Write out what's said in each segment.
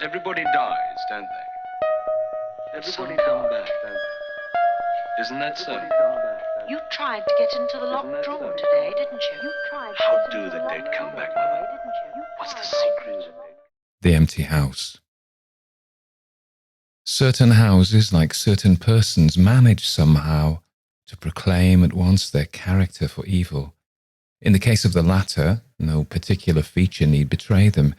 Everybody dies, don't they? Everybody come back, don't they? Isn't that so? You tried to get into the locked room today, didn't you? How do the dead come back, Mother? What's the secret? The empty house. Certain houses, like certain persons, manage somehow to proclaim at once their character for evil. In the case of the latter, no particular feature need betray them.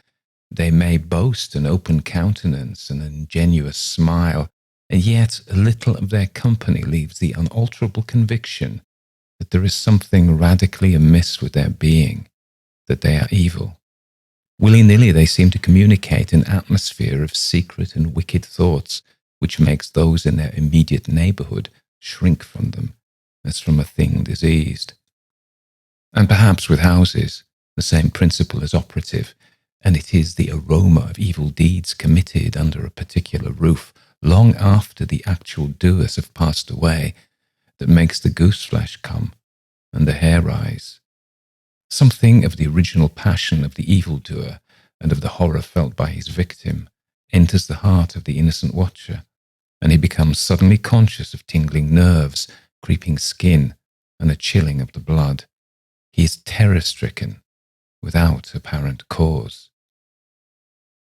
They may boast an open countenance and an ingenuous smile, and yet a little of their company leaves the unalterable conviction that there is something radically amiss with their being, that they are evil. Willy-nilly they seem to communicate an atmosphere of secret and wicked thoughts, which makes those in their immediate neighbourhood shrink from them, as from a thing diseased. And perhaps with houses, the same principle is operative, and it is the aroma of evil deeds committed under a particular roof, long after the actual doers have passed away, that makes the goose-flesh come and the hair rise. Something of the original passion of the evildoer and of the horror felt by his victim enters the heart of the innocent watcher, and he becomes suddenly conscious of tingling nerves, creeping skin, and a chilling of the blood. He is terror-stricken, without apparent cause.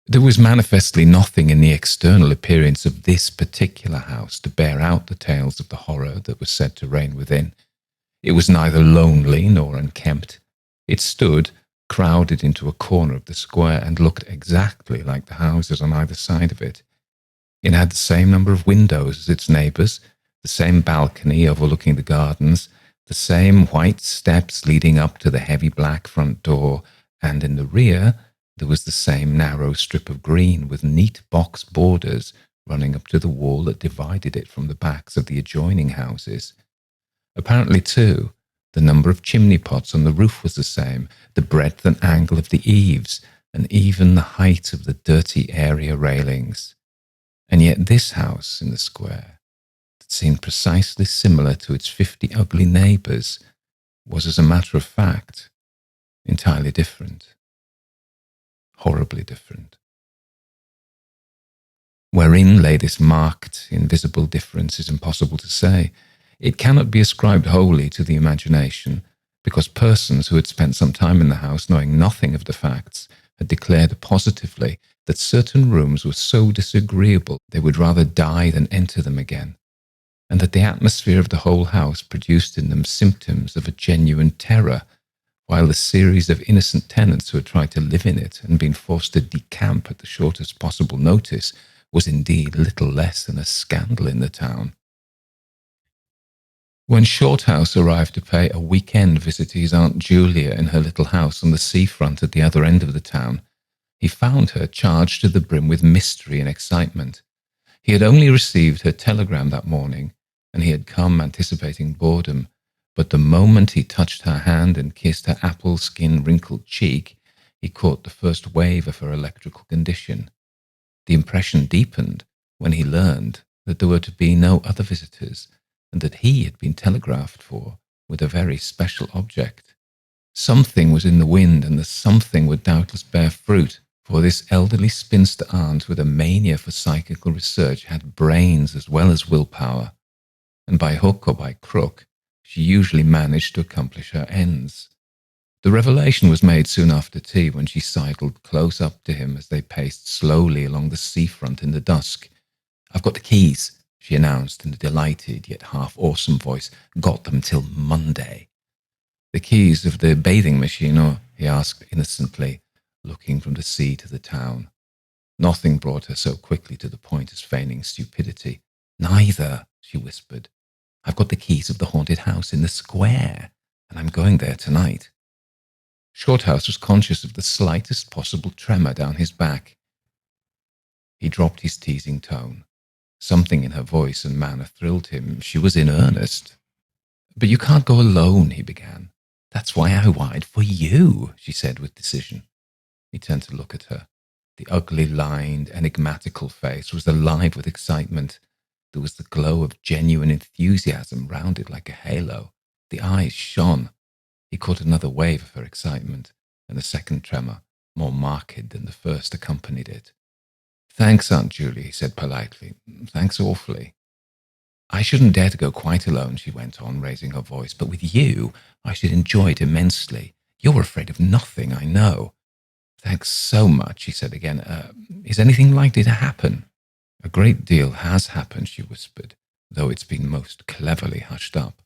There was manifestly nothing in the external appearance of this particular house to bear out the tales of the horror that was said to reign within. It was neither lonely nor unkempt. It stood crowded into a corner of the square and looked exactly like the houses on either side of it. It had the same number of windows as its neighbours, the same balcony overlooking the gardens, the same white steps leading up to the heavy black front door, and in the rear there was the same narrow strip of green with neat box borders running up to the wall that divided it from the backs of the adjoining houses. Apparently, too, the number of chimney pots on the roof was the same, the breadth and angle of the eaves, and even the height of the dirty area railings. And yet this house in the square, that seemed precisely similar to its 50 ugly neighbours, was, as a matter of fact, entirely different. Horribly different. Wherein lay this marked, invisible difference is impossible to say. It cannot be ascribed wholly to the imagination, because persons who had spent some time in the house, knowing nothing of the facts, had declared positively that certain rooms were so disagreeable they would rather die than enter them again, and that the atmosphere of the whole house produced in them symptoms of a genuine terror, while the series of innocent tenants who had tried to live in it and been forced to decamp at the shortest possible notice was indeed little less than a scandal in the town. When Shorthouse arrived to pay a weekend visit to his Aunt Julia in her little house on the seafront at the other end of the town, he found her charged to the brim with mystery and excitement. He had only received her telegram that morning, and he had come anticipating boredom, but the moment he touched her hand and kissed her apple-skin wrinkled cheek, he caught the first wave of her electrical condition. The impression deepened when he learned that there were to be no other visitors, and that he had been telegraphed for with a very special object. Something was in the wind, and the something would doubtless bear fruit, for this elderly spinster aunt with a mania for psychical research had brains as well as willpower, and by hook or by crook, she usually managed to accomplish her ends. The revelation was made soon after tea, when she sidled close up to him as they paced slowly along the seafront in the dusk. "I've got the keys," she announced in a delighted yet half-awesome voice. "Got them till Monday." "The keys of the bathing machine, or?" he asked innocently, looking from the sea to the town. Nothing brought her so quickly to the point as feigning stupidity. "Neither," she whispered. "I've got the keys of the haunted house in the square, and I'm going there tonight." Shorthouse was conscious of the slightest possible tremor down his back. He dropped his teasing tone. Something in her voice and manner thrilled him. She was in earnest. "But you can't go alone," he began. "That's why I wired for you," she said with decision. He turned to look at her. The ugly, lined, enigmatical face was alive with excitement. There was the glow of genuine enthusiasm round it like a halo. The eyes shone. He caught another wave of her excitement, and a second tremor, more marked than the first, accompanied it. "Thanks, Aunt Julie," he said politely. "Thanks awfully." "I shouldn't dare to go quite alone," she went on, raising her voice, "but with you, I should enjoy it immensely. You're afraid of nothing, I know." "Thanks so much," he said again. Is anything likely to happen?" "A great deal has happened," she whispered, though it's been most cleverly hushed up.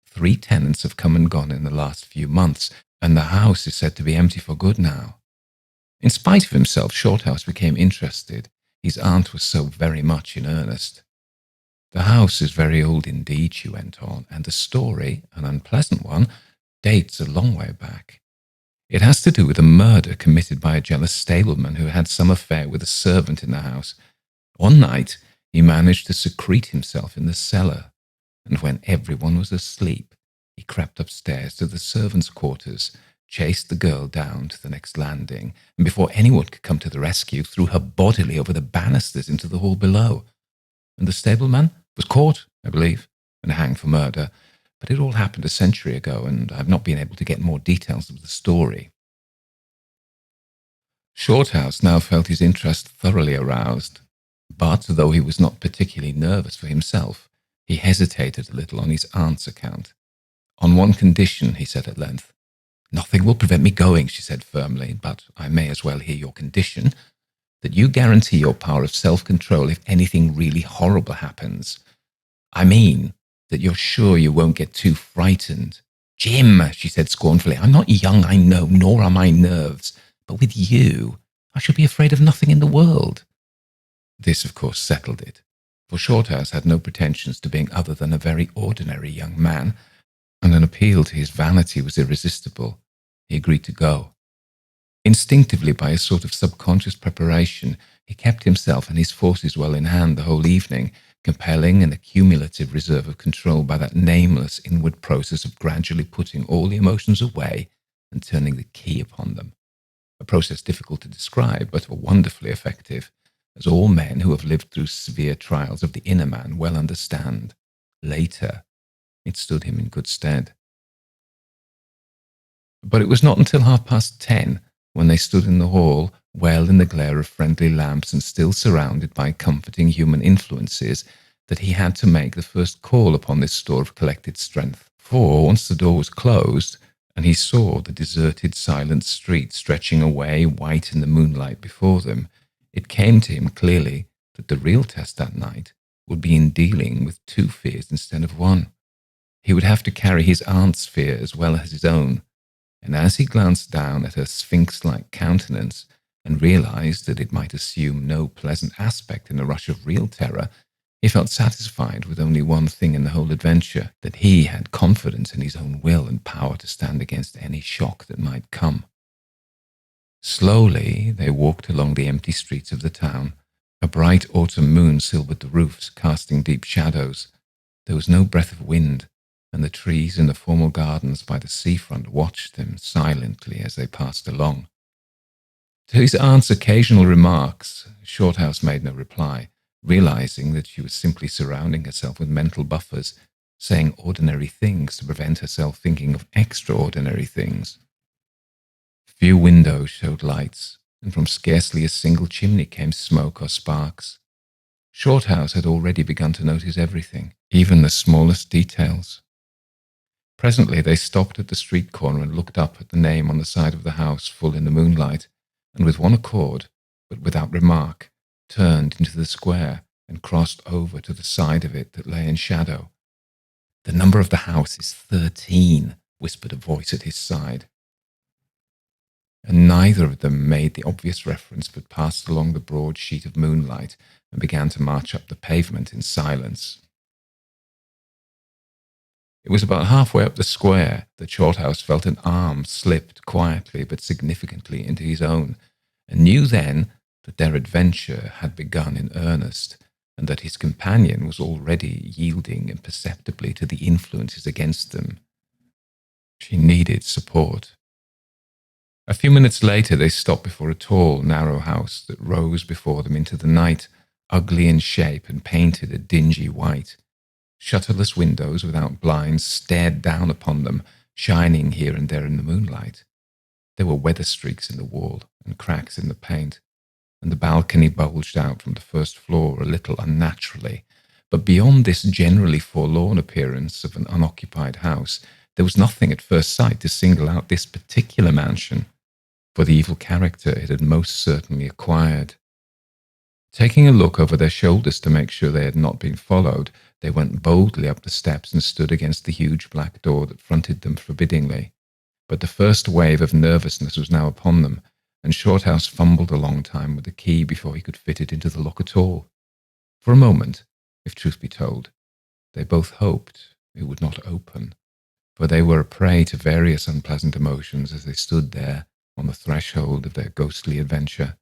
3 tenants have come and gone in the last few months, and the house is said to be empty for good now." In spite of himself, Shorthouse became interested. His aunt was so very much in earnest. "The house is very old indeed," she went on, "and the story, an unpleasant one, dates a long way back. It has to do with a murder committed by a jealous stableman who had some affair with a servant in the house. One night, he managed to secrete himself in the cellar, and when everyone was asleep, he crept upstairs to the servants' quarters, chased the girl down to the next landing, and before anyone could come to the rescue, threw her bodily over the banisters into the hall below. And the stableman was caught, I believe, and hanged for murder. But it all happened a century ago, and I've not been able to get more details of the story." Shorthouse now felt his interest thoroughly aroused, but though he was not particularly nervous for himself, he hesitated a little on his aunt's account. "On one condition," he said at length. "Nothing will prevent me going," she said firmly, "but I may as well hear your condition. That you guarantee your power of self-control if anything really horrible happens. I mean, that you're sure you won't get too frightened." "Jim," she said scornfully, "I'm not young, I know, nor are my nerves. But with you, I should be afraid of nothing in the world." This, of course, settled it, for Shorthouse had no pretensions to being other than a very ordinary young man, and an appeal to his vanity was irresistible. He agreed to go. Instinctively, by a sort of subconscious preparation, he kept himself and his forces well in hand the whole evening, compelling an accumulative reserve of control by that nameless inward process of gradually putting all the emotions away and turning the key upon them. A process difficult to describe, but wonderfully effective, as all men who have lived through severe trials of the inner man well understand. Later, it stood him in good stead. But it was not until 10:30, when they stood in the hall, well in the glare of friendly lamps and still surrounded by comforting human influences, that he had to make the first call upon this store of collected strength. For once the door was closed, and he saw the deserted, silent street stretching away white in the moonlight before them, it came to him clearly that the real test that night would be in dealing with 2 fears instead of 1. He would have to carry his aunt's fear as well as his own, and as he glanced down at her sphinx-like countenance and realized that it might assume no pleasant aspect in a rush of real terror, he felt satisfied with only one thing in the whole adventure, that he had confidence in his own will and power to stand against any shock that might come. Slowly they walked along the empty streets of the town. A bright autumn moon silvered the roofs, casting deep shadows. There was no breath of wind, and the trees in the formal gardens by the seafront watched them silently as they passed along. To his aunt's occasional remarks, Shorthouse made no reply, realizing that she was simply surrounding herself with mental buffers, saying ordinary things to prevent herself thinking of extraordinary things. Few windows showed lights, and from scarcely a single chimney came smoke or sparks. Shorthouse had already begun to notice everything, even the smallest details. Presently they stopped at the street corner and looked up at the name on the side of the house full in the moonlight, and with one accord, but without remark, turned into the square and crossed over to the side of it that lay in shadow. "The number of the house is 13, whispered a voice at his side. And neither of them made the obvious reference, but passed along the broad sheet of moonlight and began to march up the pavement in silence. It was about halfway up the square that Shorthouse felt an arm slipped quietly but significantly into his own, and knew then that their adventure had begun in earnest, and that his companion was already yielding imperceptibly to the influences against them. She needed support. A few minutes later they stopped before a tall, narrow house that rose before them into the night, ugly in shape and painted a dingy white. Shutterless windows without blinds stared down upon them, shining here and there in the moonlight. There were weather streaks in the wall and cracks in the paint, and the balcony bulged out from the first floor a little unnaturally. But beyond this generally forlorn appearance of an unoccupied house, there was nothing at first sight to single out this particular mansion for the evil character it had most certainly acquired. Taking a look over their shoulders to make sure they had not been followed, they went boldly up the steps and stood against the huge black door that fronted them forbiddingly. But the first wave of nervousness was now upon them, and Shorthouse fumbled a long time with the key before he could fit it into the lock at all. For a moment, if truth be told, they both hoped it would not open, for they were a prey to various unpleasant emotions as they stood there on the threshold of their ghostly adventure.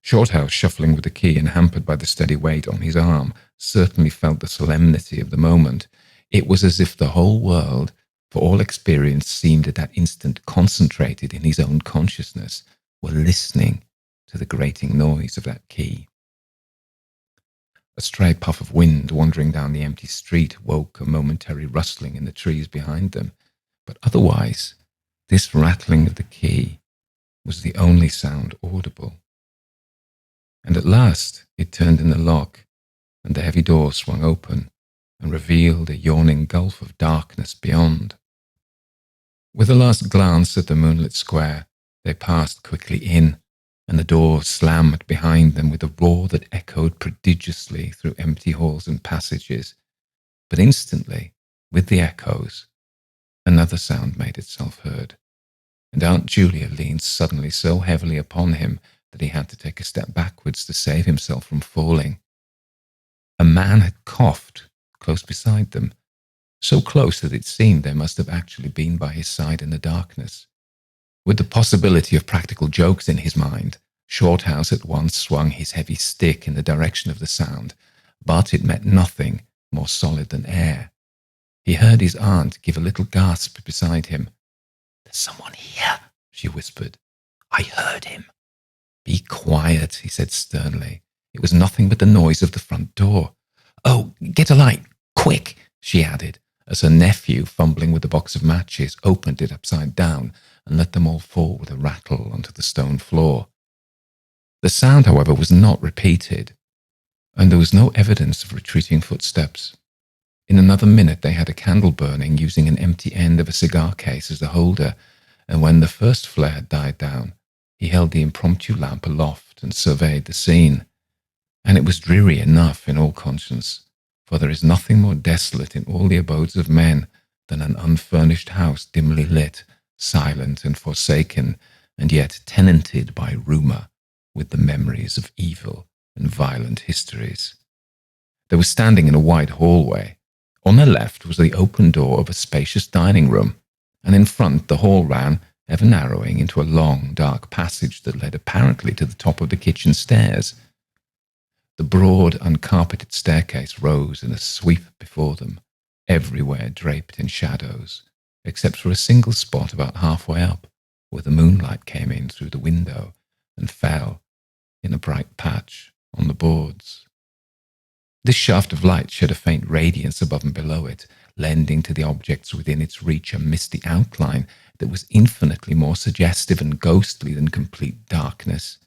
Shorthouse, shuffling with the key and hampered by the steady weight on his arm, certainly felt the solemnity of the moment. It was as if the whole world, for all experience, seemed at that instant concentrated in his own consciousness, were listening to the grating noise of that key. A stray puff of wind wandering down the empty street woke a momentary rustling in the trees behind them, but otherwise, this rattling of the key was the only sound audible. And at last it turned in the lock, and the heavy door swung open and revealed a yawning gulf of darkness beyond. With a last glance at the moonlit square, they passed quickly in, and the door slammed behind them with a roar that echoed prodigiously through empty halls and passages. But instantly, with the echoes, another sound made itself heard, and Aunt Julia leaned suddenly so heavily upon him that he had to take a step backwards to save himself from falling. A man had coughed close beside them, so close that it seemed they must have actually been by his side in the darkness. With the possibility of practical jokes in his mind, Shorthouse at once swung his heavy stick in the direction of the sound, but it met nothing more solid than air. He heard his aunt give a little gasp beside him. "There's someone here," she whispered. "I heard him." "Be quiet," he said sternly. It was nothing but the noise of the front door. "Oh, get a light, quick," she added, as her nephew, fumbling with the box of matches, opened it upside down and let them all fall with a rattle onto the stone floor. The sound, however, was not repeated, and there was no evidence of retreating footsteps. In another minute they had a candle burning, using an empty end of a cigar case as a holder, and when the first flare had died down, he held the impromptu lamp aloft and surveyed the scene. And it was dreary enough in all conscience, for there is nothing more desolate in all the abodes of men than an unfurnished house dimly lit, silent and forsaken, and yet tenanted by rumour with the memories of evil and violent histories. They were standing in a wide hallway. On their left was the open door of a spacious dining room, and in front the hall ran, ever narrowing, into a long, dark passage that led apparently to the top of the kitchen stairs. The broad, uncarpeted staircase rose in a sweep before them, everywhere draped in shadows, except for a single spot about halfway up, where the moonlight came in through the window and fell in a bright patch on the boards. This shaft of light shed a faint radiance above and below it, lending to the objects within its reach a misty outline that was infinitely more suggestive and ghostly than complete darkness.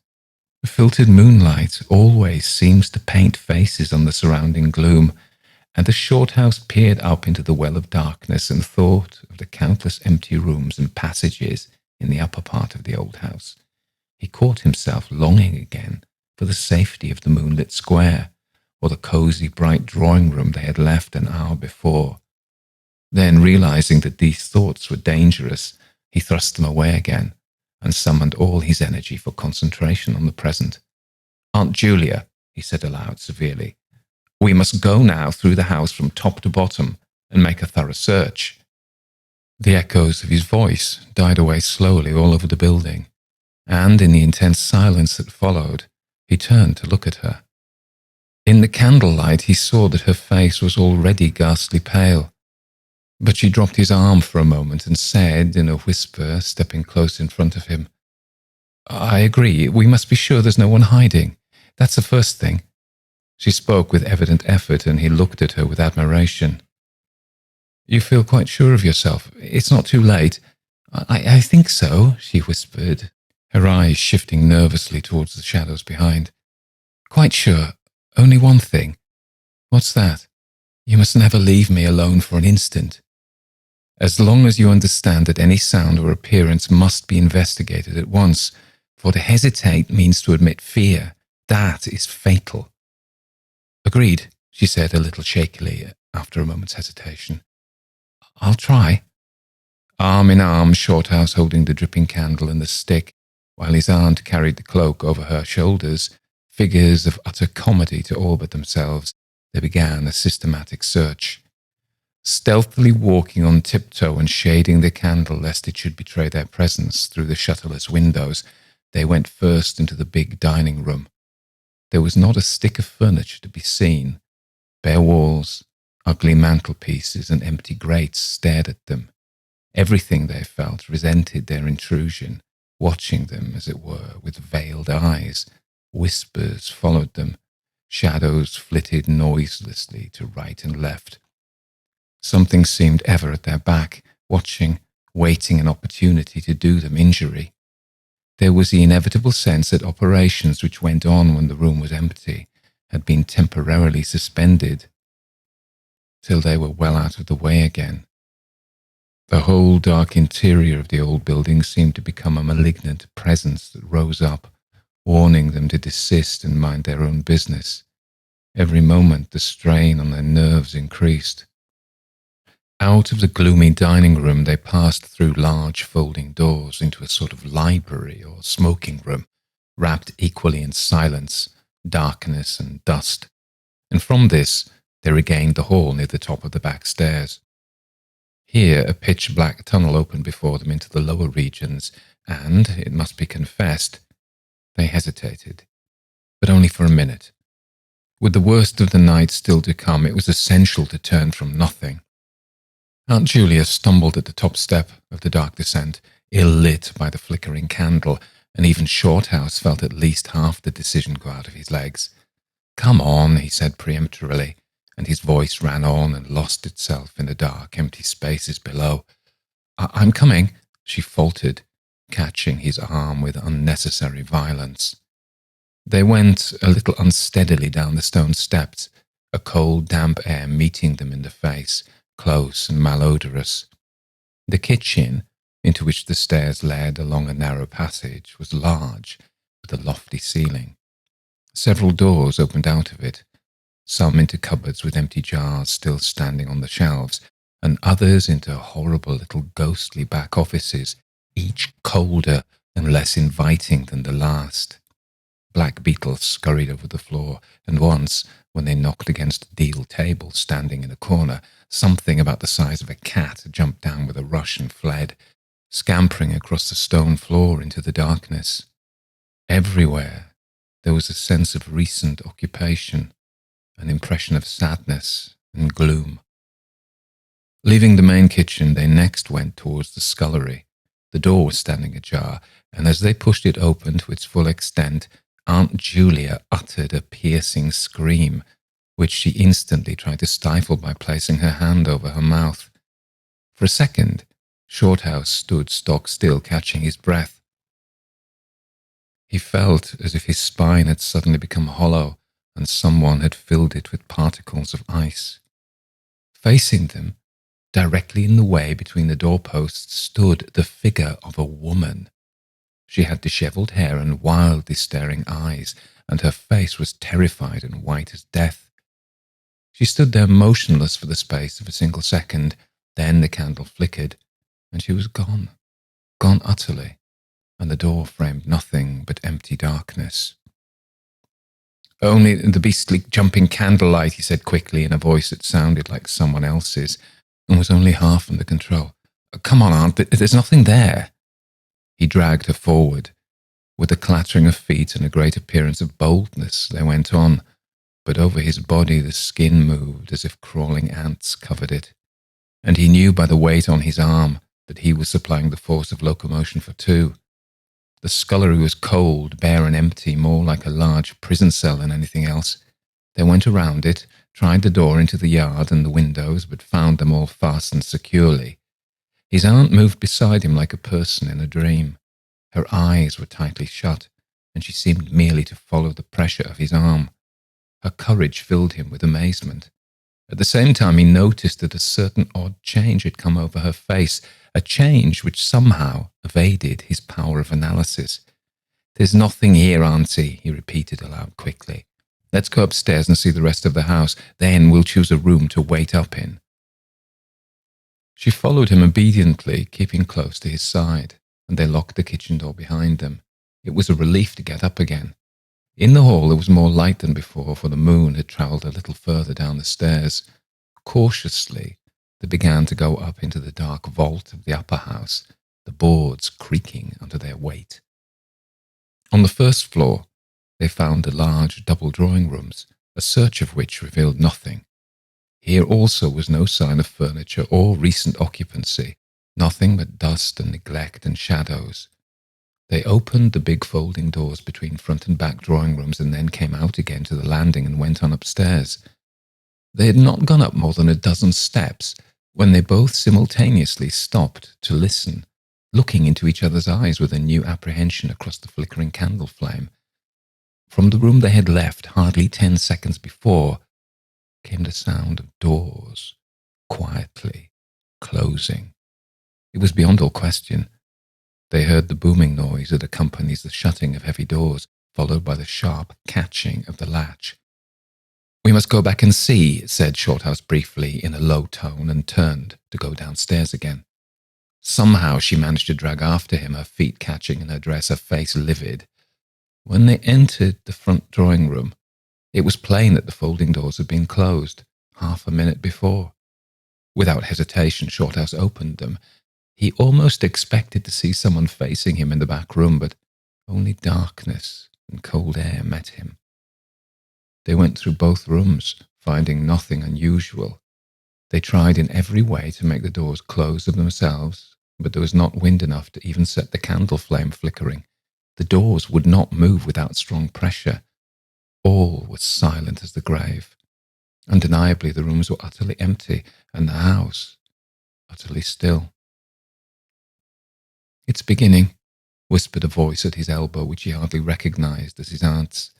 The filtered moonlight always seems to paint faces on the surrounding gloom, and as Shorthouse peered up into the well of darkness and thought of the countless empty rooms and passages in the upper part of the old house, he caught himself longing again for the safety of the moonlit square, or the cosy, bright drawing room they had left an hour before. Then, realizing that these thoughts were dangerous, he thrust them away again and summoned all his energy for concentration on the present. "Aunt Julia," he said aloud severely, "we must go now through the house from top to bottom and make a thorough search." The echoes of his voice died away slowly all over the building, and in the intense silence that followed, he turned to look at her. In the candlelight he saw that her face was already ghastly pale, but she dropped his arm for a moment and said in a whisper, stepping close in front of him, "I agree, we must be sure there's no one hiding. That's the first thing." She spoke with evident effort, and he looked at her with admiration. "You feel quite sure of yourself? It's not too late?" I think so," she whispered, her eyes shifting nervously towards the shadows behind. "Quite sure. Only one thing." "What's that?" "You must never leave me alone for an instant." "As long as you understand that any sound or appearance must be investigated at once, for to hesitate means to admit fear. That is fatal." "Agreed," she said a little shakily after a moment's hesitation. "I'll try." Arm in arm, Shorthouse holding the dripping candle and the stick, while his aunt carried the cloak over her shoulders, figures of utter comedy to all but themselves, they began a systematic search. Stealthily walking on tiptoe and shading the candle lest it should betray their presence through the shutterless windows, they went first into the big dining room. There was not a stick of furniture to be seen. Bare walls, ugly mantelpieces, and empty grates stared at them. Everything, they felt, resented their intrusion, watching them, as it were, with veiled eyes. Whispers followed them. Shadows flitted noiselessly to right and left. Something seemed ever at their back, watching, waiting an opportunity to do them injury. There was the inevitable sense that operations which went on when the room was empty had been temporarily suspended till they were well out of the way again. The whole dark interior of the old building seemed to become a malignant presence that rose up, warning them to desist and mind their own business. Every moment the strain on their nerves increased. Out of the gloomy dining room they passed through large folding doors into a sort of library or smoking room, wrapped equally in silence, darkness and dust, and from this they regained the hall near the top of the back stairs. Here a pitch-black tunnel opened before them into the lower regions, and, it must be confessed, they hesitated, but only for a minute. With the worst of the night still to come, it was essential to turn from nothing. Aunt Julia stumbled at the top step of the dark descent, ill-lit by the flickering candle, and even Shorthouse felt at least half the decision go out of his legs. "Come on," he said peremptorily, and his voice ran on and lost itself in the dark, empty spaces below. I'm coming," she faltered, catching his arm with unnecessary violence. They went a little unsteadily down the stone steps, a cold, damp air meeting them in the face, close and malodorous. The kitchen, into which the stairs led along a narrow passage, was large, with a lofty ceiling. Several doors opened out of it, some into cupboards with empty jars still standing on the shelves, and others into horrible little ghostly back offices, each colder and less inviting than the last. Black beetles scurried over the floor, and once, when they knocked against a deal table standing in a corner, something about the size of a cat jumped down with a rush and fled, scampering across the stone floor into the darkness. Everywhere there was a sense of recent occupation, an impression of sadness and gloom. Leaving the main kitchen, they next went towards the scullery. The door was standing ajar, and as they pushed it open to its full extent, Aunt Julia uttered a piercing scream, which she instantly tried to stifle by placing her hand over her mouth. For a second, Shorthouse stood stock still, catching his breath. He felt as if his spine had suddenly become hollow, and someone had filled it with particles of ice. Facing them, directly in the way between the doorposts, stood the figure of a woman. She had dishevelled hair and wildly staring eyes, and her face was terrified and white as death. She stood there motionless for the space of a single second, then the candle flickered, and she was gone, gone utterly, and the door framed nothing but empty darkness. "Only the beastly jumping candlelight," he said quickly in a voice that sounded like someone else's, and was only half under control. "Come on, Aunt, there's nothing there." He dragged her forward. With a clattering of feet and a great appearance of boldness, they went on, but over his body the skin moved as if crawling ants covered it, and he knew by the weight on his arm that he was supplying the force of locomotion for two. The scullery was cold, bare and empty, more like a large prison cell than anything else. They went around it, tried the door into the yard and the windows, but found them all fastened securely. His aunt moved beside him like a person in a dream. Her eyes were tightly shut, and she seemed merely to follow the pressure of his arm. Her courage filled him with amazement. At the same time, he noticed that a certain odd change had come over her face, a change which somehow evaded his power of analysis. "There's nothing here, Auntie," he repeated aloud quickly. "Let's go upstairs and see the rest of the house. Then we'll choose a room to wait up in." She followed him obediently, keeping close to his side, and they locked the kitchen door behind them. It was a relief to get up again. In the hall there was more light than before, for the moon had travelled a little further down the stairs. Cautiously, they began to go up into the dark vault of the upper house, the boards creaking under their weight. On the first floor, they found the large double drawing rooms, a search of which revealed nothing. Here also was no sign of furniture or recent occupancy, nothing but dust and neglect and shadows. They opened the big folding doors between front and back drawing rooms and then came out again to the landing and went on upstairs. They had not gone up more than a dozen steps when they both simultaneously stopped to listen, looking into each other's eyes with a new apprehension across the flickering candle flame. From the room they had left hardly 10 seconds before came the sound of doors quietly closing. It was beyond all question. They heard the booming noise that accompanies the shutting of heavy doors, followed by the sharp catching of the latch. "We must go back and see," said Shorthouse briefly in a low tone, and turned to go downstairs again. Somehow she managed to drag after him, her feet catching in her dress, her face livid. When they entered the front drawing room, it was plain that the folding doors had been closed half a minute before. Without hesitation, Shorthouse opened them. He almost expected to see someone facing him in the back room, but only darkness and cold air met him. They went through both rooms, finding nothing unusual. They tried in every way to make the doors close of themselves, but there was not wind enough to even set the candle flame flickering. The doors would not move without strong pressure. All was silent as the grave. Undeniably, the rooms were utterly empty, and the house utterly still. "It's beginning," whispered a voice at his elbow which he hardly recognized as his aunt's.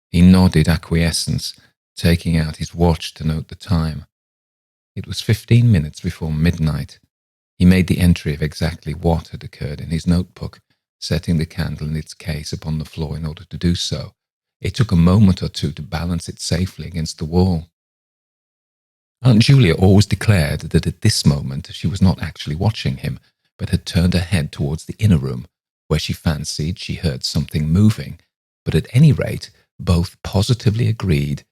He nodded acquiescence, taking out his watch to note the time. It was 15 minutes before midnight. He made the entry of exactly what had occurred in his notebook, setting the candle in its case upon the floor in order to do so. It took a moment or two to balance it safely against the wall. Aunt Julia always declared that at this moment she was not actually watching him, but had turned her head towards the inner room, where she fancied she heard something moving, but at any rate both positively agreed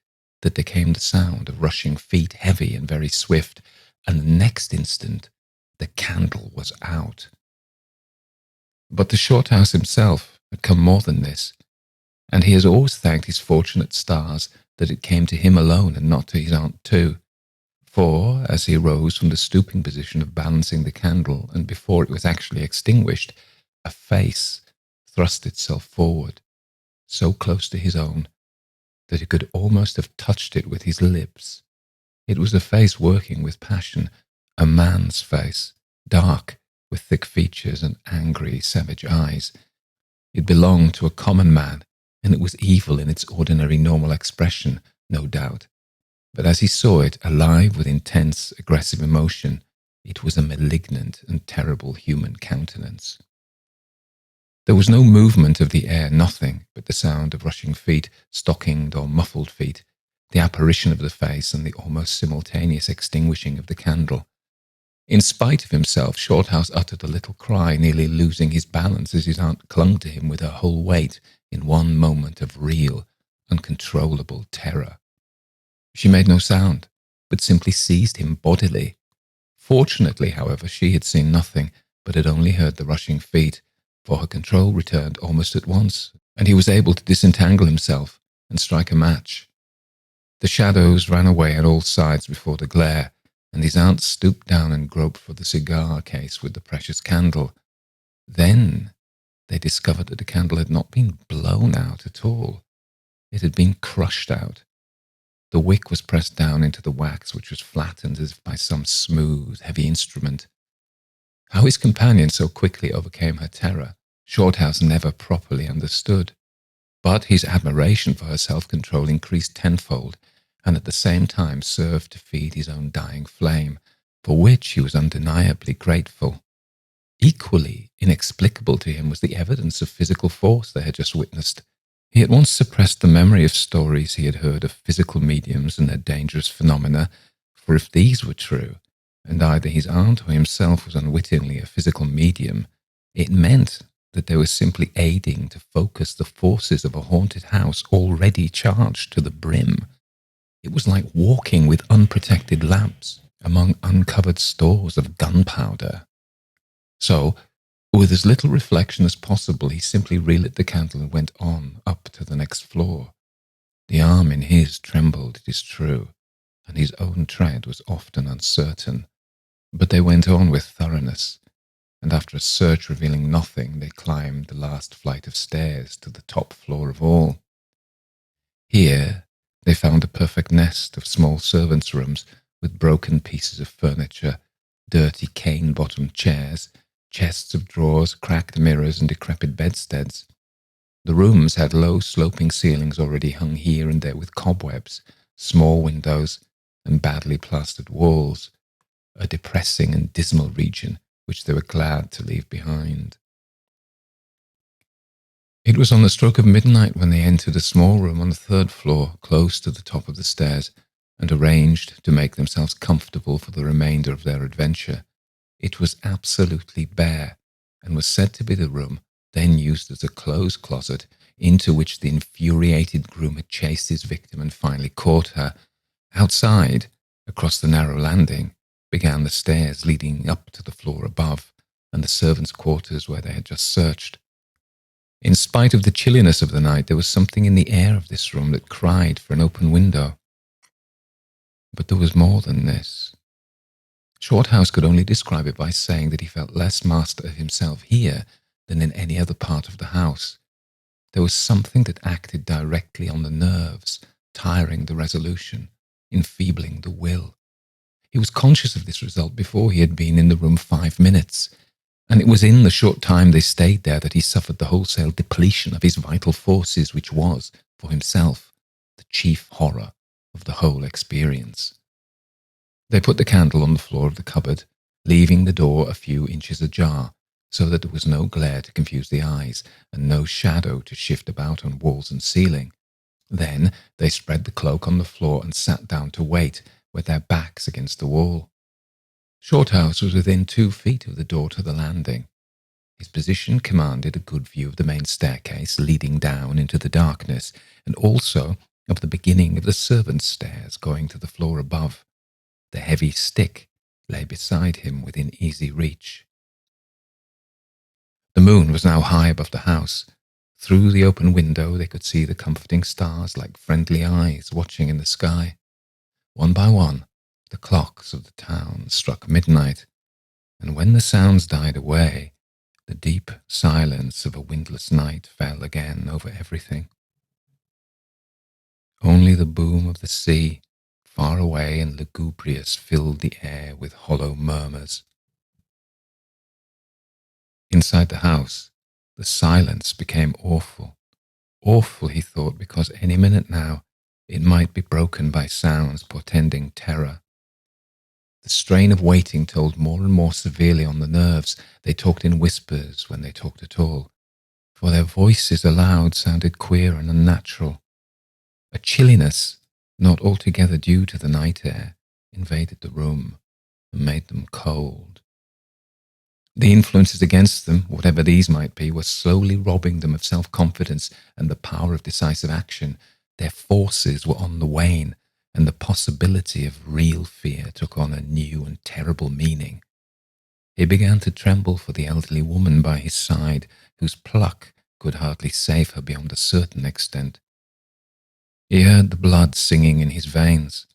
that there came the sound of rushing feet, heavy and very swift, and the next instant the candle was out. But to Shorthouse himself had come more than this, and he has always thanked his fortunate stars that it came to him alone and not to his aunt too. For, as he rose from the stooping position of balancing the candle, and before it was actually extinguished, a face thrust itself forward, so close to his own that he could almost have touched it with his lips. It was a face working with passion, a man's face, dark, with thick features and angry, savage eyes. It belonged to a common man, and it was evil in its ordinary normal expression, no doubt. But as he saw it, alive with intense, aggressive emotion, it was a malignant and terrible human countenance. There was no movement of the air, nothing but the sound of rushing feet, stockinged or muffled feet, the apparition of the face, and the almost simultaneous extinguishing of the candle. In spite of himself, Shorthouse uttered a little cry, nearly losing his balance as his aunt clung to him with her whole weight in one moment of real, uncontrollable terror. She made no sound, but simply seized him bodily. Fortunately, however, she had seen nothing, but had only heard the rushing feet, for her control returned almost at once, and he was able to disentangle himself and strike a match. The shadows ran away on all sides before the glare, and his aunt stooped down and groped for the cigar case with the precious candle. Then they discovered that the candle had not been blown out at all. It had been crushed out. The wick was pressed down into the wax, which was flattened as if by some smooth, heavy instrument. How his companion so quickly overcame her terror, Shorthouse never properly understood, but his admiration for her self-control increased tenfold, and at the same time served to feed his own dying flame, for which he was undeniably grateful. Equally inexplicable to him was the evidence of physical force they had just witnessed. He at once suppressed the memory of stories he had heard of physical mediums and their dangerous phenomena, for if these were true, and either his aunt or himself was unwittingly a physical medium, it meant that they were simply aiding to focus the forces of a haunted house already charged to the brim. It was like walking with unprotected lamps among uncovered stores of gunpowder. So, with as little reflection as possible, he simply relit the candle and went on up to the next floor. The arm in his trembled, it is true, and his own tread was often uncertain, but they went on with thoroughness, and after a search revealing nothing, they climbed the last flight of stairs to the top floor of all. Here they found a perfect nest of small servants' rooms with broken pieces of furniture, dirty cane-bottomed chairs, chests of drawers, cracked mirrors, and decrepit bedsteads. The rooms had low sloping ceilings already hung here and there with cobwebs, small windows, and badly plastered walls, a depressing and dismal region which they were glad to leave behind. It was on the stroke of midnight when they entered a small room on the third floor, close to the top of the stairs, and arranged to make themselves comfortable for the remainder of their adventure. It was absolutely bare, and was said to be the room then used as a clothes closet into which the infuriated groom had chased his victim and finally caught her. Outside, across the narrow landing, began the stairs leading up to the floor above and the servants' quarters where they had just searched. In spite of the chilliness of the night, there was something in the air of this room that cried for an open window. But there was more than this. Shorthouse could only describe it by saying that he felt less master of himself here than in any other part of the house. There was something that acted directly on the nerves, tiring the resolution, enfeebling the will. He was conscious of this result before he had been in the room 5 minutes, and it was in the short time they stayed there that he suffered the wholesale depletion of his vital forces, which was, for himself, the chief horror of the whole experience. They put the candle on the floor of the cupboard, leaving the door a few inches ajar, so that there was no glare to confuse the eyes, and no shadow to shift about on walls and ceiling. Then they spread the cloak on the floor and sat down to wait, with their backs against the wall. Shorthouse was within 2 feet of the door to the landing. His position commanded a good view of the main staircase leading down into the darkness, and also of the beginning of the servants' stairs going to the floor above. The heavy stick lay beside him within easy reach. The moon was now high above the house. Through the open window they could see the comforting stars like friendly eyes watching in the sky. One by one, the clocks of the town struck midnight, and when the sounds died away, the deep silence of a windless night fell again over everything. Only the boom of the sea, far away and lugubrious, filled the air with hollow murmurs. Inside the house, the silence became awful. Awful, he thought, because any minute now it might be broken by sounds portending terror. The strain of waiting told more and more severely on the nerves. They talked in whispers when they talked at all, for their voices aloud sounded queer and unnatural. A chilliness, not altogether due to the night air, invaded the room and made them cold. The influences against them, whatever these might be, were slowly robbing them of self-confidence and the power of decisive action. Their forces were on the wane, and the possibility of real fear took on a new and terrible meaning. He began to tremble for the elderly woman by his side, whose pluck could hardly save her beyond a certain extent. He heard the blood singing in his veins.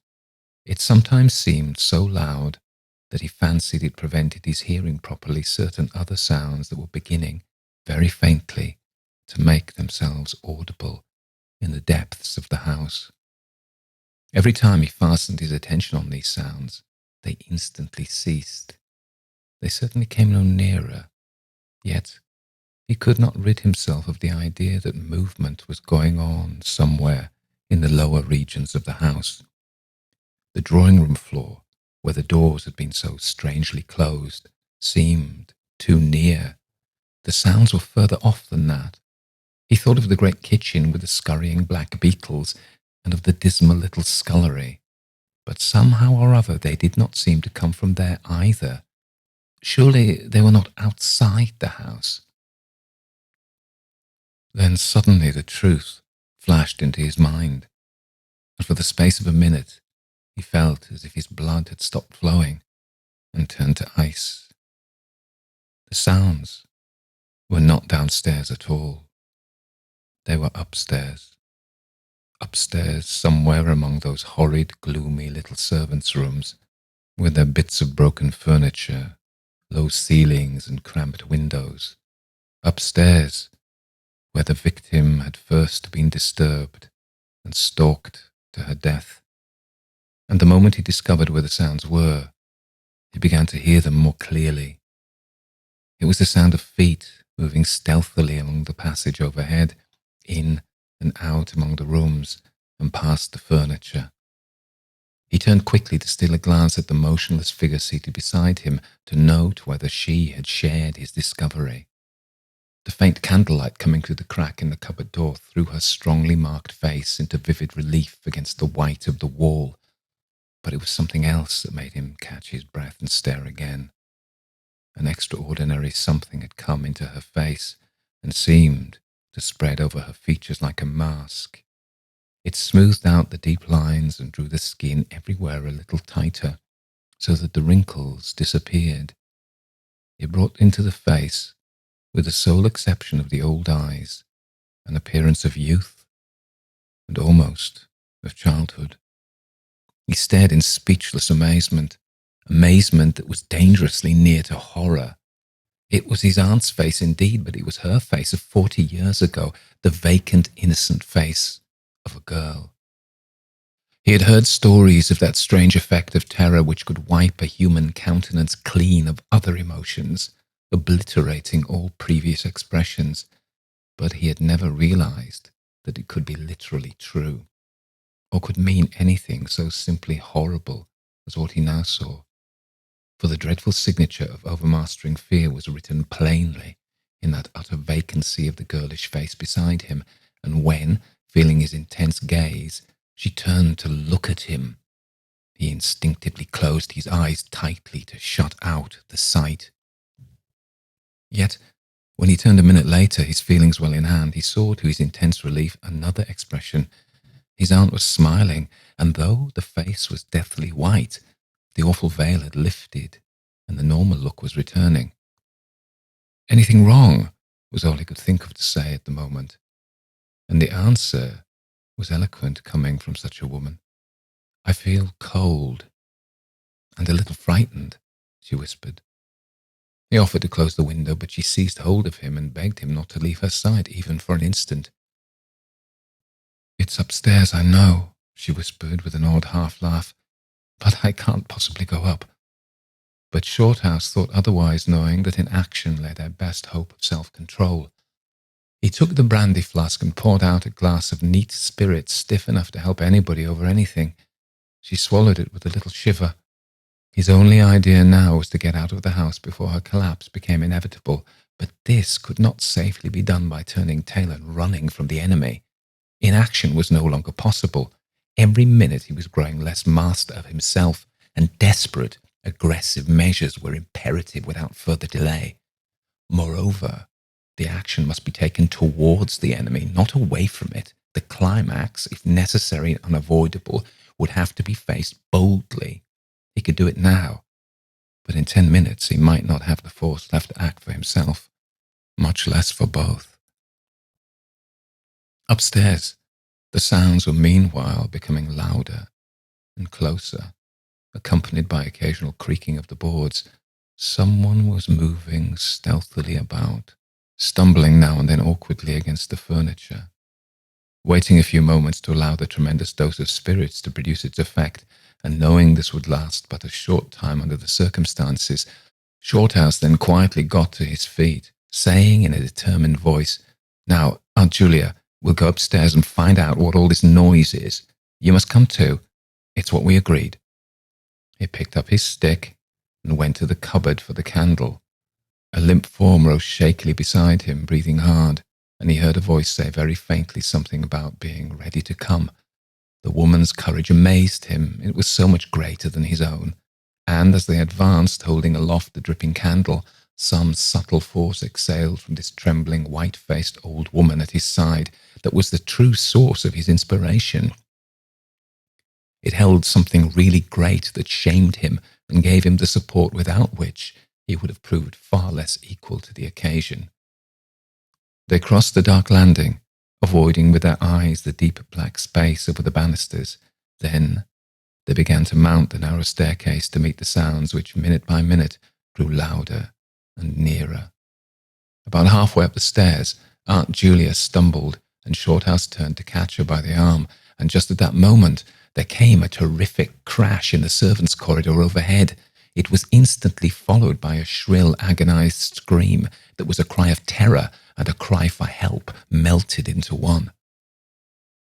It sometimes seemed so loud that he fancied it prevented his hearing properly certain other sounds that were beginning, very faintly, to make themselves audible in the depths of the house. Every time he fastened his attention on these sounds, they instantly ceased. They certainly came no nearer, yet He could not rid himself of the idea that movement was going on somewhere in the lower regions of the house. The drawing room floor, where the doors had been so strangely closed, seemed too near. The sounds were further off than that. He thought of the great kitchen with the scurrying black beetles and of the dismal little scullery, but somehow or other they did not seem to come from there either. Surely they were not outside the house. Then suddenly the truth flashed into his mind, and for the space of a minute he felt as if his blood had stopped flowing and turned to ice. The sounds were not downstairs at all. They were upstairs. Upstairs, somewhere among those horrid, gloomy little servants' rooms, with their bits of broken furniture, low ceilings and cramped windows. Upstairs, where the victim had first been disturbed and stalked to her death. And the moment he discovered where the sounds were, he began to hear them more clearly. It was the sound of feet moving stealthily along the passage overhead, in and out among the rooms and past the furniture. He turned quickly to steal a glance at the motionless figure seated beside him to note whether she had shared his discovery. The faint candlelight coming through the crack in the cupboard door threw her strongly marked face into vivid relief against the white of the wall, but it was something else that made him catch his breath and stare again. An extraordinary something had come into her face and seemed to spread over her features like a mask. It smoothed out the deep lines and drew the skin everywhere a little tighter, so that the wrinkles disappeared. It brought into the face, with the sole exception of the old eyes, an appearance of youth and almost of childhood. He stared in speechless amazement that was dangerously near to horror. It was his aunt's face indeed, but it was her face of 40 years ago, the vacant, innocent face of a girl. He had heard stories of that strange effect of terror which could wipe a human countenance clean of other emotions, obliterating all previous expressions, but he had never realized that it could be literally true, or could mean anything so simply horrible as what he now saw. For the dreadful signature of overmastering fear was written plainly in that utter vacancy of the girlish face beside him, and when, feeling his intense gaze, she turned to look at him, he instinctively closed his eyes tightly to shut out the sight. Yet, when he turned a minute later, his feelings well in hand, he saw to his intense relief another expression. His aunt was smiling, and though the face was deathly white, the awful veil had lifted, and the normal look was returning. "Anything wrong?" was all he could think of to say at the moment, and the answer was eloquent coming from such a woman. "I feel cold and a little frightened," she whispered. He offered to close the window, but she seized hold of him and begged him not to leave her side even for an instant. "It's upstairs, I know," she whispered with an odd half-laugh, "but I can't possibly go up." But Shorthouse thought otherwise, knowing that in action lay their best hope of self-control. He took the brandy flask and poured out a glass of neat spirits stiff enough to help anybody over anything. She swallowed it with a little shiver. His only idea now was to get out of the house before her collapse became inevitable, but this could not safely be done by turning tail and running from the enemy. Inaction was no longer possible. Every minute he was growing less master of himself, and desperate, aggressive measures were imperative without further delay. Moreover, the action must be taken towards the enemy, not away from it. The climax, if necessary and unavoidable, would have to be faced boldly. He could do it now, but in 10 minutes he might not have the force left to act for himself, much less for both. Upstairs, the sounds were meanwhile becoming louder and closer, accompanied by occasional creaking of the boards. Someone was moving stealthily about, stumbling now and then awkwardly against the furniture. Waiting a few moments to allow the tremendous dose of spirits to produce its effect, and knowing this would last but a short time under the circumstances, Shorthouse then quietly got to his feet, saying in a determined voice, "Now, Aunt Julia, we'll go upstairs and find out what all this noise is. You must come too. It's what we agreed." He picked up his stick and went to the cupboard for the candle. A limp form rose shakily beside him, breathing hard, and he heard a voice say very faintly something about being ready to come. The woman's courage amazed him. It was so much greater than his own. And as they advanced, holding aloft the dripping candle, some subtle force exhaled from this trembling, white-faced old woman at his side that was the true source of his inspiration. It held something really great that shamed him and gave him the support without which he would have proved far less equal to the occasion. They crossed the dark landing, avoiding with their eyes the deep black space over the banisters. Then they began to mount the narrow staircase to meet the sounds which, minute by minute, grew louder and nearer. About halfway up the stairs, Aunt Julia stumbled, and Shorthouse turned to catch her by the arm, and just at that moment there came a terrific crash in the servants' corridor overhead. It was instantly followed by a shrill, agonized scream that was a cry of terror and a cry for help melted into one.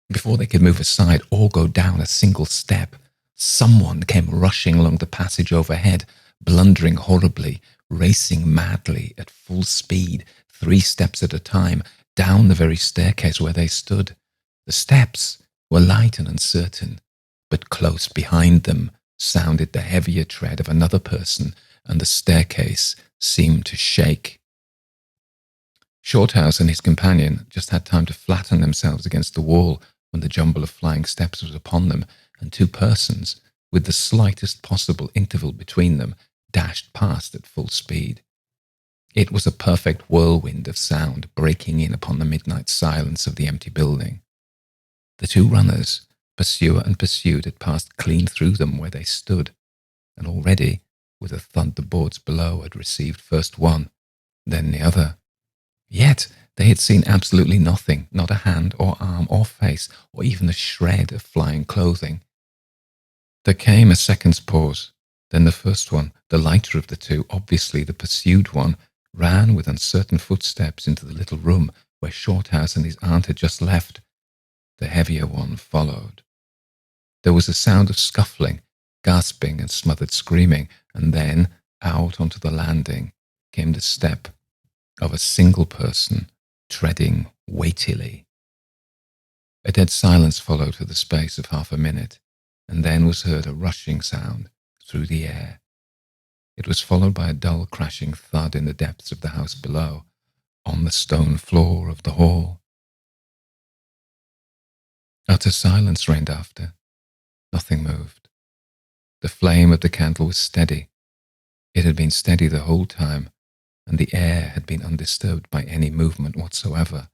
Before they could move aside or go down a single step, someone came rushing along the passage overhead, blundering horribly, racing madly at full speed, 3 steps at a time, down the very staircase where they stood. The steps were light and uncertain, but close behind them sounded the heavier tread of another person, and the staircase seemed to shake. Shorthouse and his companion just had time to flatten themselves against the wall when the jumble of flying steps was upon them, and 2 persons, with the slightest possible interval between them, dashed past at full speed. It was a perfect whirlwind of sound breaking in upon the midnight silence of the empty building. The 2 runners, pursuer and pursued, had passed clean through them where they stood, and already, with a thud, the boards below had received first one, then the other. Yet they had seen absolutely nothing, not a hand or arm or face, or even a shred of flying clothing. There came a second's pause. Then the first one, the lighter of the 2, obviously the pursued one, ran with uncertain footsteps into the little room where Shorthouse and his aunt had just left. The heavier one followed. There was a sound of scuffling, gasping and smothered screaming, and then, out onto the landing, came the step of a single person, treading weightily. A dead silence followed for the space of half a minute, and then was heard a rushing sound through the air. It was followed by a dull crashing thud in the depths of the house below, on the stone floor of the hall. Utter silence reigned after. Nothing moved. The flame of the candle was steady. It had been steady the whole time, and the air had been undisturbed by any movement whatsoever.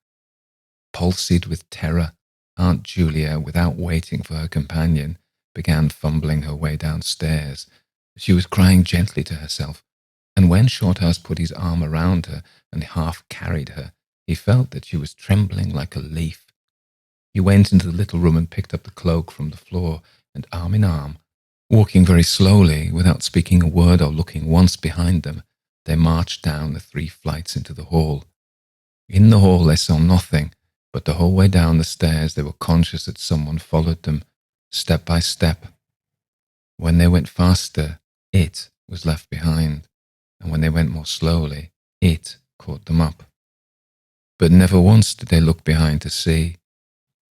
Palsied with terror, Aunt Julia, without waiting for her companion, began fumbling her way downstairs. She was crying gently to herself, and when Shorthouse put his arm around her and half carried her, he felt that she was trembling like a leaf. He went into the little room and picked up the cloak from the floor, and arm in arm, walking very slowly, without speaking a word or looking once behind them, they marched down the 3 flights into the hall. In the hall they saw nothing, but the whole way down the stairs they were conscious that someone followed them, step by step. When they went faster, it was left behind, and when they went more slowly, it caught them up. But never once did they look behind to see,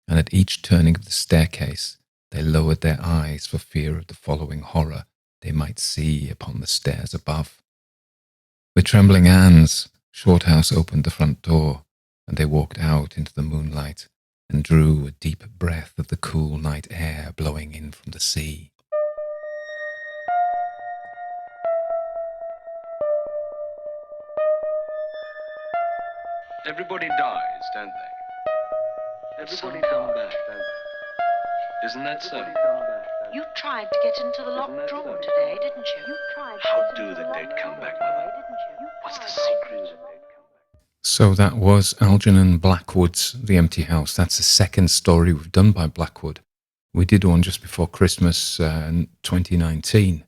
and at each turning of the staircase they lowered their eyes for fear of the following horror they might see upon the stairs above. With trembling hands, Shorthouse opened the front door, and they walked out into the moonlight and drew a deep breath of the cool night air blowing in from the sea. Everybody dies, don't they? Everybody come back, don't they? Isn't that so? You tried to get into the locked drawer today, didn't you? How do the dead come back, Mother? What's the secret? So that was Algernon Blackwood's The Empty House. That's the second story we've done by Blackwood. We did one just before Christmas in 2019.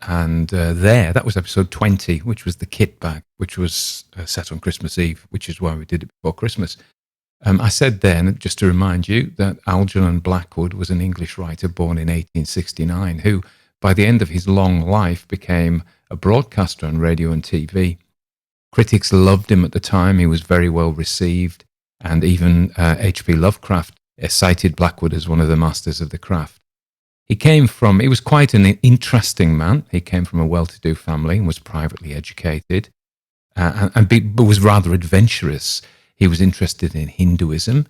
And that was episode 20, which was the kit bag, which was set on Christmas Eve, which is why we did it before Christmas. I said then, just to remind you, that Algernon Blackwood was an English writer born in 1869 who, by the end of his long life, became a broadcaster on radio and TV. Critics loved him at the time. He was very well received. And even H.P. Lovecraft cited Blackwood as one of the masters of the craft. He was quite an interesting man. He came from a well-to-do family and was privately educated but was rather adventurous. He was interested in Hinduism,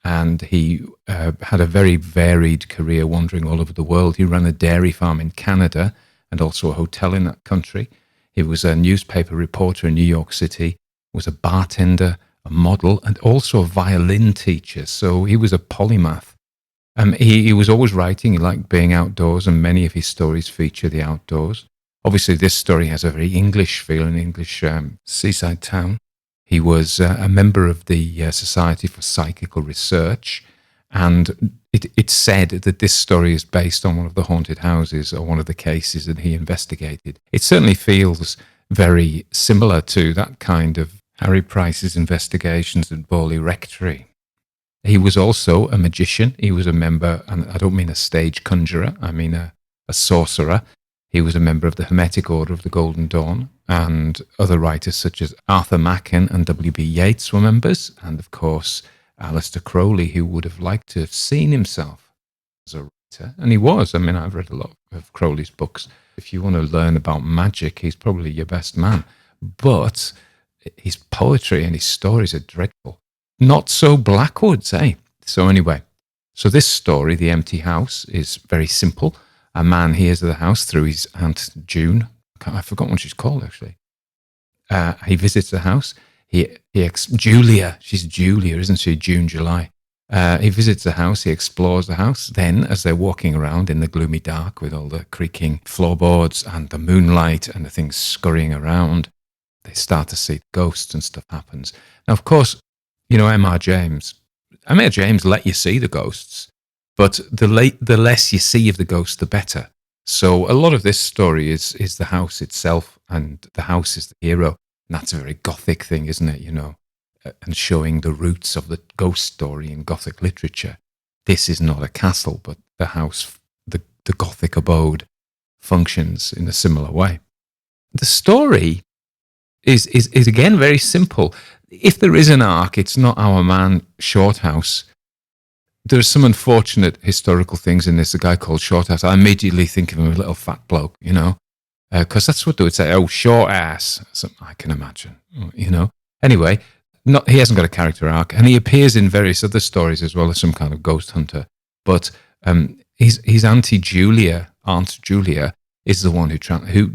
and he had a very varied career wandering all over the world. He ran a dairy farm in Canada and also a hotel in that country. He was a newspaper reporter in New York City, was a bartender, a model, and also a violin teacher. So he was a polymath. He was always writing. He liked being outdoors, and many of his stories feature the outdoors. Obviously, this story has a very English feel, an English seaside town. He was a member of the Society for Psychical Research, and it's said that this story is based on one of the haunted houses or one of the cases that he investigated. It certainly feels very similar to that kind of Harry Price's investigations at Borley Rectory. He was also a magician. He was a member, and I don't mean a stage conjurer, I mean a sorcerer. He was a member of the Hermetic Order of the Golden Dawn, and other writers such as Arthur Machen and W.B. Yeats were members, and of course Aleister Crowley, who would have liked to have seen himself as a writer. And he was. I mean, I've read a lot of Crowley's books. If you want to learn about magic, he's probably your best man. But his poetry and his stories are dreadful. Not so Blackwood's, eh? So anyway, so this story, The Empty House, is very simple. A man hears of the house through his Aunt June. I've forgotten what she's called, actually. He visits the house. Julia, she's Julia, isn't she? June, July. He visits the house. He explores the house. Then, as they're walking around in the gloomy dark with all the creaking floorboards and the moonlight and the things scurrying around, they start to see ghosts and stuff happens. Now, of course, you know, M.R. James let you see the ghosts, but the less you see of the ghosts, the better. So a lot of this story is the house itself, and the house is the hero. And that's a very Gothic thing, isn't it? You know, and showing the roots of the ghost story in Gothic literature. This is not a castle, but the house, the Gothic abode, functions in a similar way. The story is again very simple. If there is an arc, it's not our man Shorthouse. There's some unfortunate historical things in this. A guy called Shorthouse, I immediately think of him as a little fat bloke, you know, because that's what they would say. Oh, short ass. I can imagine, you know. Anyway, he hasn't got a character arc, and he appears in various other stories as well as some kind of ghost hunter. But his Aunt Julia is the one who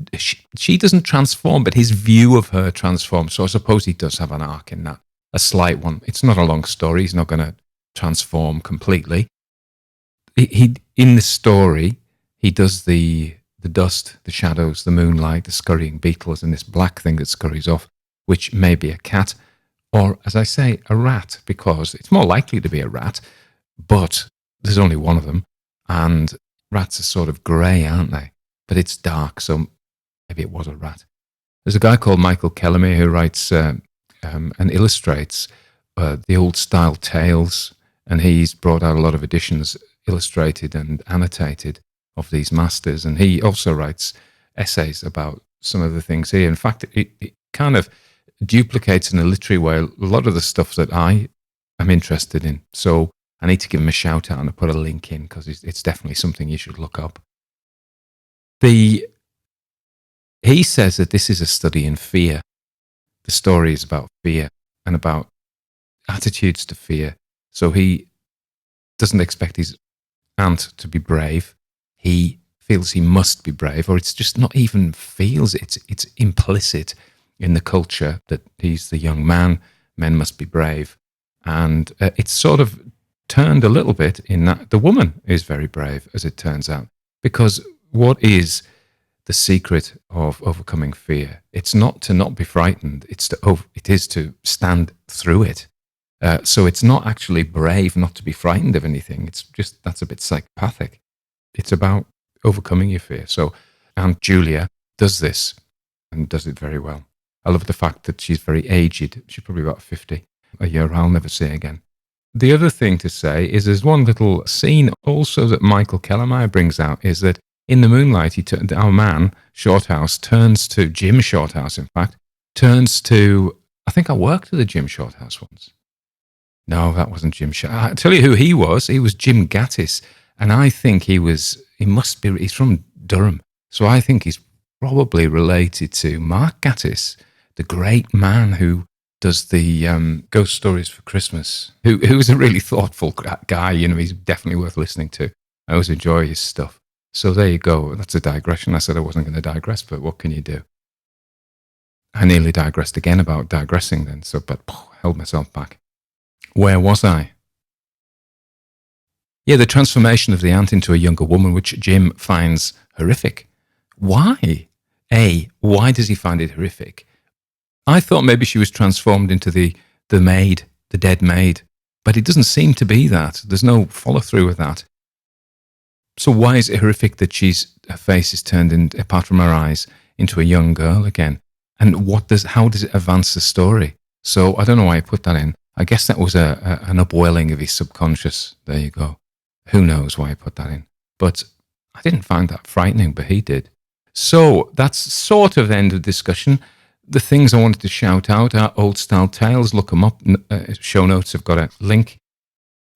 she doesn't transform, but his view of her transforms. So I suppose he does have an arc in that, a slight one. It's not a long story. He's not going to transform completely. He in the story, he does the dust, the shadows, the moonlight, the scurrying beetles, and this black thing that scurries off, which may be a cat, or, as I say, a rat, because it's more likely to be a rat, but there's only one of them, and rats are sort of grey, aren't they? But it's dark, so maybe it was a rat. There's a guy called Michael Kellermy who writes and illustrates the old-style tales, and he's brought out a lot of editions, illustrated and annotated, of these masters, and he also writes essays about some of the things here. In fact, it kind of duplicates in a literary way a lot of the stuff that I am interested in. So I need to give him a shout out and put a link in, because it's definitely something you should look up. He says that this is a study in fear. The story is about fear and about attitudes to fear. So he doesn't expect his aunt to be brave. He feels he must be brave, or it's just not even feels, it's implicit in the culture that he's the young man, men must be brave. And it's sort of turned a little bit in that the woman is very brave, as it turns out. Because what is the secret of overcoming fear? It's not to not be frightened, it is to stand through it. So it's not actually brave not to be frightened of anything. It's just, that's a bit psychopathic. It's about overcoming your fear. So Aunt Julia does this and does it very well. I love the fact that she's very aged. She's probably about 50, a year I'll never see again. The other thing to say is there's one little scene also that Michael Kellermeyer brings out, is that in the moonlight, our man, Shorthouse, turns to Jim Shorthouse, in fact, turns to, I think I worked with a Jim Shorthouse once. No, that wasn't Jim Shorthouse. I'll tell you who he was. He was Jim Gattis. And I think he's from Durham. So I think he's probably related to Mark Gattis, the great man who does the ghost stories for Christmas, who's a really thoughtful guy. He's definitely worth listening to. I always enjoy his stuff. So there you go. That's a digression. I said I wasn't going to digress, but what can you do? I nearly digressed again about digressing then, but held myself back. Where was I? Yeah, the transformation of the ant into a younger woman, which Jim finds horrific. Why? Why does he find it horrific? I thought maybe she was transformed into the maid, the dead maid, but it doesn't seem to be that. There's no follow-through with that. So why is it horrific that her face is turned, apart from her eyes, into a young girl again? And how does it advance the story? So I don't know why I put that in. I guess that was an upwelling of his subconscious. There you go. Who knows why I put that in? But I didn't find that frightening, but he did. So that's sort of the end of the discussion. The things I wanted to shout out are Old Style Tales. Look them up. Show notes have got a link.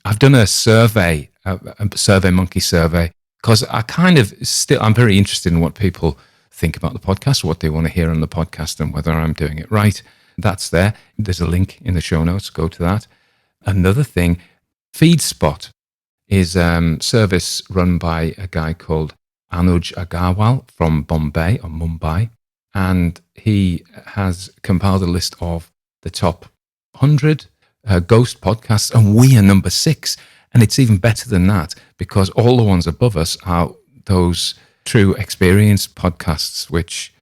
I've done a survey, a Survey Monkey survey, because I'm very interested in what people think about the podcast, what they want to hear on the podcast, and whether I'm doing it right. That's there. There's a link in the show notes. Go to that. Another thing, FeedSpot is a service run by a guy called Anuj Agarwal from Bombay or Mumbai. And he has compiled a list of the top 100 ghost podcasts, and we are number 6. And it's even better than that, because all the ones above us are those true experience podcasts, which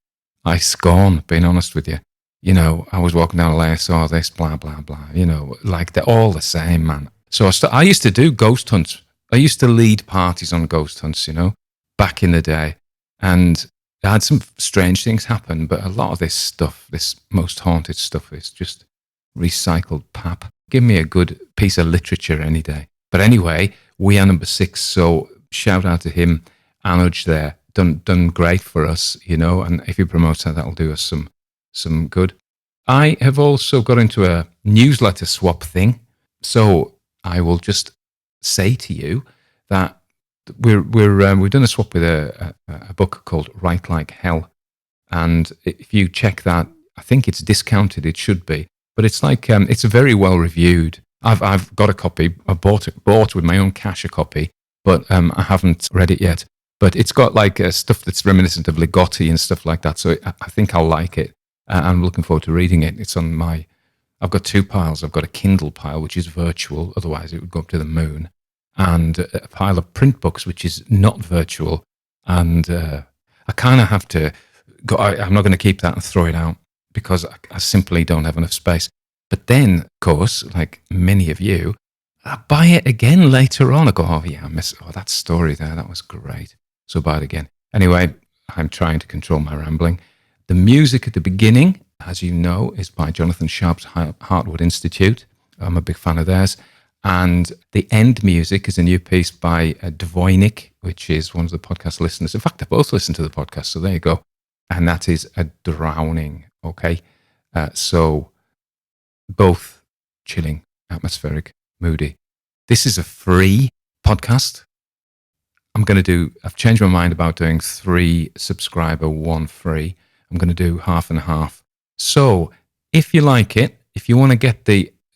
I scorn, being honest with you. I was walking down a lane, I saw this, blah, blah, blah. Like they're all the same, man. So I used to do ghost hunts. I used to lead parties on ghost hunts, back in the day. And I had some strange things happen, but a lot of this stuff, this most haunted stuff, is just recycled pap. Give me a good piece of literature any day. But anyway, we are number 6, so shout out to him, Anuj there. Done great for us, and if he promotes that, that'll do us some good. I have also got into a newsletter swap thing, so I will just say to you that we've done a swap with a book called Write Like Hell, and if you check that, I think it's discounted. It should be, but it's like it's very well reviewed. I've got a copy. I bought with my own cash a copy, but I haven't read it yet. But it's got like stuff that's reminiscent of Ligotti and stuff like that. So I think I'll like it. I'm looking forward to reading it. It's on I've got 2 piles. I've got a Kindle pile, which is virtual. Otherwise, it would go up to the moon. And a pile of print books, which is not virtual. And I kind of have to go. I'm not going to keep that and throw it out because I simply don't have enough space. But then, of course, like many of you, I buy it again later on. I go, oh yeah, that story there. That was great. So buy it again. Anyway, I'm trying to control my rambling. The music at the beginning, as you know, is by Jonathan Sharp's Heartwood Institute. I'm a big fan of theirs. And the end music is a new piece by Dvoinik, which is one of the podcast listeners. In fact, they both listen to the podcast, so there you go. And that is A Drowning, okay? So both chilling, atmospheric, moody. This is a free podcast. I've changed my mind about doing 3 subscriber, 1 free. I'm going to do half and half. So if you like it, if you want to get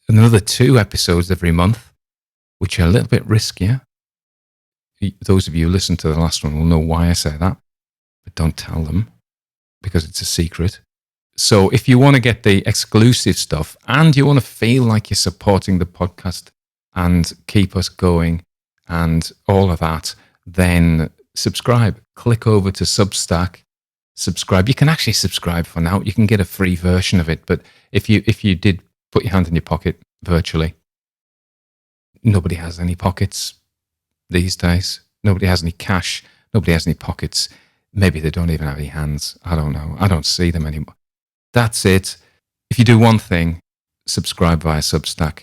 another 2 episodes every month, which are a little bit riskier, those of you who listen to the last one will know why I say that, but don't tell them because it's a secret. So if you want to get the exclusive stuff and you want to feel like you're supporting the podcast and keep us going and all of that, then subscribe. Click over to Substack, subscribe. You can actually subscribe for now. You can get a free version of it. But if you did put your hand in your pocket virtually, nobody has any pockets these days. Nobody has any cash. Nobody has any pockets. Maybe they don't even have any hands. I don't know. I don't see them anymore. That's it. If you do one thing, subscribe via Substack.